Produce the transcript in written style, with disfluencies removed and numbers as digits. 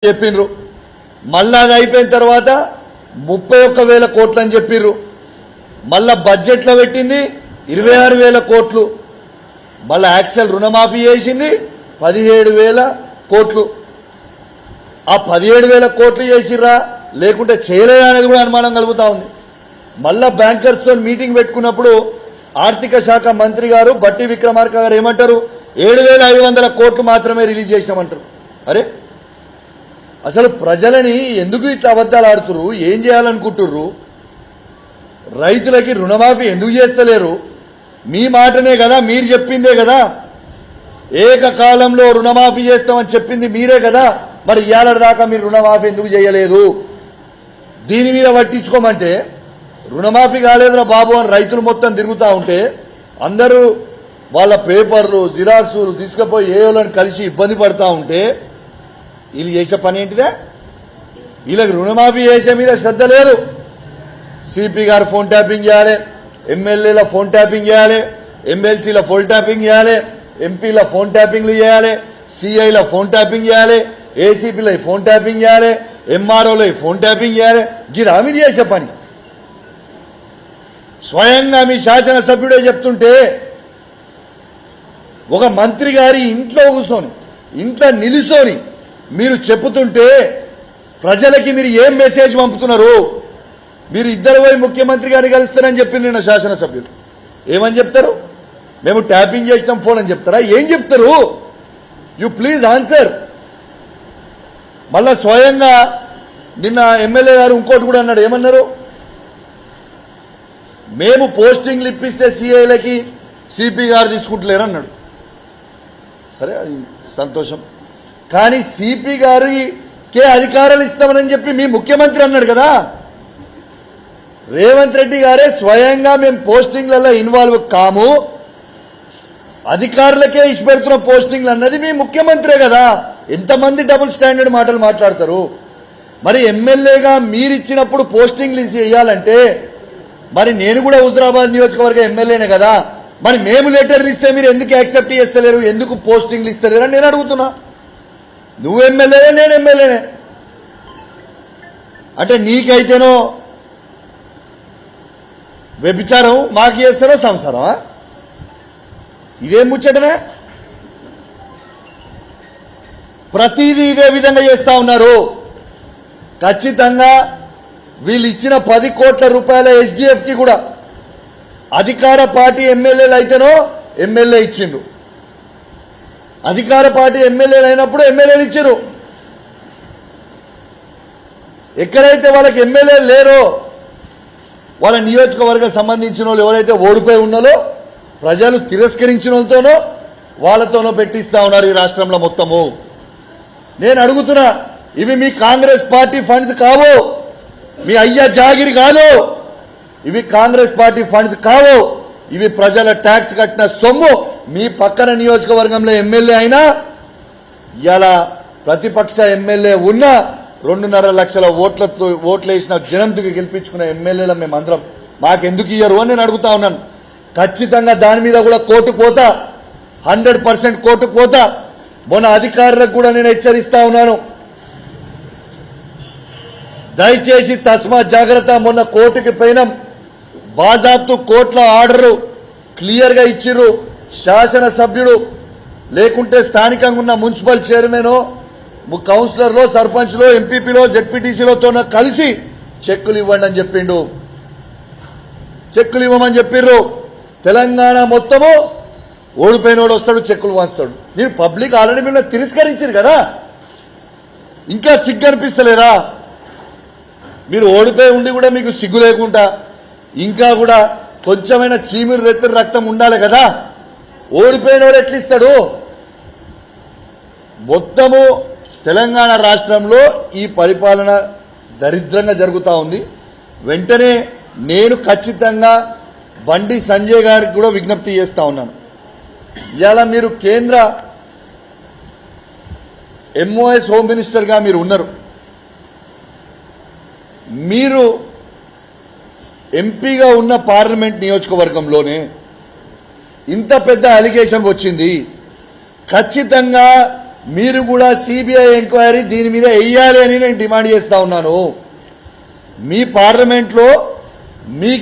చెప్పిండ్రు మళ్ళా అది అయిపోయిన తర్వాత 31,000 కోట్లు అని చెప్పిర్రు మళ్ళా బడ్జెట్లో పెట్టింది 26,000 కోట్లు మళ్ళా యాక్చువల్ రుణమాఫీ చేసింది 17,000 కోట్లు ఆ 17,000 కోట్లు చేసిర్రా లేకుంటే చేయలేదా అనేది కూడా అనుమానం కలుగుతా ఉంది మళ్ళా బ్యాంకర్స్ తో మీటింగ్ పెట్టుకున్నప్పుడు ఆర్థిక శాఖ మంత్రి గారు బట్టి విక్రమార్క గారు ఏమంటారు 7,500 కోట్లు మాత్రమే రిలీజ్ చేసినామంటారు అరే అసలు ప్రజలని ఎందుకు ఇట్లా అబద్ధాలు ఆడుతురు ఏం చేయాలనుకుంటుర్రు రైతులకి రుణమాఫీ ఎందుకు చేస్తలేరు మీ మాటనే కదా మీరు చెప్పిందే కదా ఏకకాలంలో రుణమాఫీ చేస్తామని చెప్పింది మీరే కదా మరి ఇయాల దాకా మీరు రుణమాఫీ ఎందుకు చేయలేదు దీని మీద పట్టించుకోమంటే రుణమాఫీ కాలేదురా బాబు అని రైతులు మొత్తం తిరుగుతూ ఉంటే అందరూ వాళ్ళ పేపర్లు జిరాక్సులు తీసుకుపోయి ఏయోలను కలిసి ఇబ్బంది పడతా ఉంటే వీళ్ళు చేసే పని ఏంటిదే వీళ్ళకి రుణమాఫీ చేసే మీద శ్రద్ధ లేదు సిపి గారు ఫోన్ ట్యాపింగ్ చేయాలి ఎమ్మెల్యేల ఫోన్ ట్యాపింగ్ చేయాలి ఎమ్మెల్సీల ఫోన్ ట్యాపింగ్ చేయాలి ఎంపీల ఫోన్ ట్యాపింగ్లు చేయాలి సిఐల ఫోన్ ట్యాపింగ్ చేయాలి ఏసీపీల ఫోన్ ట్యాపింగ్ చేయాలి ఎంఆర్ఓల ఫోన్ ట్యాపింగ్ చేయాలి గిదా మీరు చేసే పని స్వయంగా మీ శాసనసభ్యుడే చెప్తుంటే ఒక మంత్రి గారి ఇంట్లో కూర్చొని ఇంట్లో నిలుసోని మీరు చెప్పుతుంటే ప్రజలకి మీరు ఏం మెసేజ్ పంపుతున్నారు మీరు ఇద్దరు పోయి ముఖ్యమంత్రి గారిని కలుస్తారని చెప్పి నిన్న శాసనసభ్యులు ఏమని చెప్తారు మేము ట్యాపింగ్ చేసినాం ఫోన్ అని చెప్తారా ఏం చెప్తారు యు ప్లీజ్ ఆన్సర్ మళ్ళా స్వయంగా నిన్న ఎమ్మెల్యే గారు ఇంకోటి కూడా అన్నాడు ఏమన్నారు మేము పోస్టింగ్లు ఇప్పిస్తే సిఐలకి సిపి గారు తీసుకుంటలేరు అన్నాడు సరే అది సంతోషం కానీ సిపి గారికి అధికారాలు ఇస్తామని చెప్పి మీ ముఖ్యమంత్రి అన్నాడు కదా రేవంత్ రెడ్డి గారే స్వయంగా మేము పోస్టింగ్లలో ఇన్వాల్వ్ కాము అధికారులకే ఇచ్చిపెడుతున్న పోస్టింగ్లు అన్నది మీ ముఖ్యమంత్రే కదా ఎంతమంది డబుల్ స్టాండర్డ్ మాటలు మాట్లాడతారు మరి ఎమ్మెల్యేగా మీరిచ్చినప్పుడు పోస్టింగ్లు ఇవ్వాలంటే మరి నేను కూడా హుజరాబాద్ నియోజకవర్గ ఎమ్మెల్యేనే కదా మరి మేము లెటర్లు ఇస్తే మీరు ఎందుకు యాక్సెప్ట్ చేస్తలేరు ఎందుకు పోస్టింగ్లు ఇస్తలేరు అని నేను అడుగుతున్నా నువ్వు ఎమ్మెల్యేనే నేను ఎమ్మెల్యేనే అంటే నీకైతేనో వ్యభిచారం మాకు చేస్తారో సంసారమా ఇదేం ముచ్చటనే ప్రతిదీ ఇదే విధంగా చేస్తా ఉన్నారు ఖచ్చితంగా వీళ్ళు ఇచ్చిన 10 కోట్ల రూపాయల ఎస్డిఎఫ్ కి కూడా అధికార పార్టీ ఎమ్మెల్యేలు అయితేనో ఎమ్మెల్యే ఇచ్చిండ్రు అధికార పార్టీ ఎమ్మెల్యేలు అయినప్పుడు ఎమ్మెల్యేలు ఇచ్చారు ఎక్కడైతే వాళ్ళకి ఎమ్మెల్యేలు లేరో వాళ్ళ నియోజకవర్గం సంబంధించిన వాళ్ళు ఎవరైతే ఓడిపోయి ఉన్నారో ప్రజలు తిరస్కరించిన వాళ్ళతోనో వాళ్ళతోనో పెట్టిస్తా ఉన్నారు ఈ రాష్ట్రంలో మొత్తము నేను అడుగుతున్నా ఇవి మీ కాంగ్రెస్ పార్టీ ఫండ్స్ కావు మీ అయ్యా జాగిరి కాదు ఇవి కాంగ్రెస్ పార్టీ ఫండ్స్ కావు ఇవి ప్రజల ట్యాక్స్ కట్టిన సొమ్ము మీ పక్కన నియోజకవర్గంలో ఎమ్మెల్యే అయినా ఇలా ప్రతిపక్ష ఎమ్మెల్యే ఉన్న 2.5 లక్షల ఓట్లు వేసిన జనంతుకి గెలిపించుకున్న ఎమ్మెల్యేల మేమందరం మాకెందుకు ఇయ్యరు అని నేను అడుగుతా ఉన్నాను ఖచ్చితంగా దాని మీద కూడా కోర్టుకు పోతా 100% కోర్టుకు పోతా మొన్న అధికారులకు కూడా నేను హెచ్చరిస్తా ఉన్నాను దయచేసి తస్మాత్ జాగ్రత్త మొన్న కోర్టుకి పోయినాం బాజాబ్తు కోర్టుల ఆర్డర్ క్లియర్ గా ఇచ్చిర్రు శాసనసభ్యుడు లేకుంటే స్థానికంగా ఉన్న మున్సిపల్ చైర్మన్ కౌన్సిలర్లో సర్పంచ్లో ఎంపీపీలో జెడ్పీటీసీలతో కలిసి చెక్కులు ఇవ్వండి అని చెప్పిండు చెక్కులు ఇవ్వమని చెప్పిర్రు తెలంగాణ మొత్తము ఓడిపోయినోడు వస్తాడు చెక్కులు వాస్తాడు మీరు పబ్లిక్ ఆల్రెడీ మీరు తిరస్కరించారు కదా ఇంకా సిగ్గు అనిపిస్తలేదా మీరు ఓడిపోయి ఉండి కూడా మీకు సిగ్గు లేకుండా ఇంకా కూడా కొంచెమైనా చీమిరి రెత్తరి రక్తం ఉండాలి కదా ఓడిపోయినోడు ఎట్లిస్తాడు మొత్తము తెలంగాణ రాష్ట్రంలో ఈ పరిపాలన దరిద్రంగా జరుగుతూ ఉంది వెంటనే నేను ఖచ్చితంగా బండి సంజయ్ గారికి కూడా విజ్ఞప్తి చేస్తా ఉన్నాను ఇవాళ మీరు కేంద్ర ఎంఓఎస్ హోమ్ మినిస్టర్గా మీరు ఉన్నారు మీరు ఎంపీగా ఉన్న పార్లమెంట్ నియోజకవర్గంలోనే ఇంత పెద్ద అలిగేషన్ వచ్చింది ఖచ్చితంగా మీరు కూడా సిబిఐ ఎంక్వైరీ దీని మీద వేయాలి అని నేను డిమాండ్ చేస్తా ఉన్నాను. మీ పార్లమెంట్లో మీ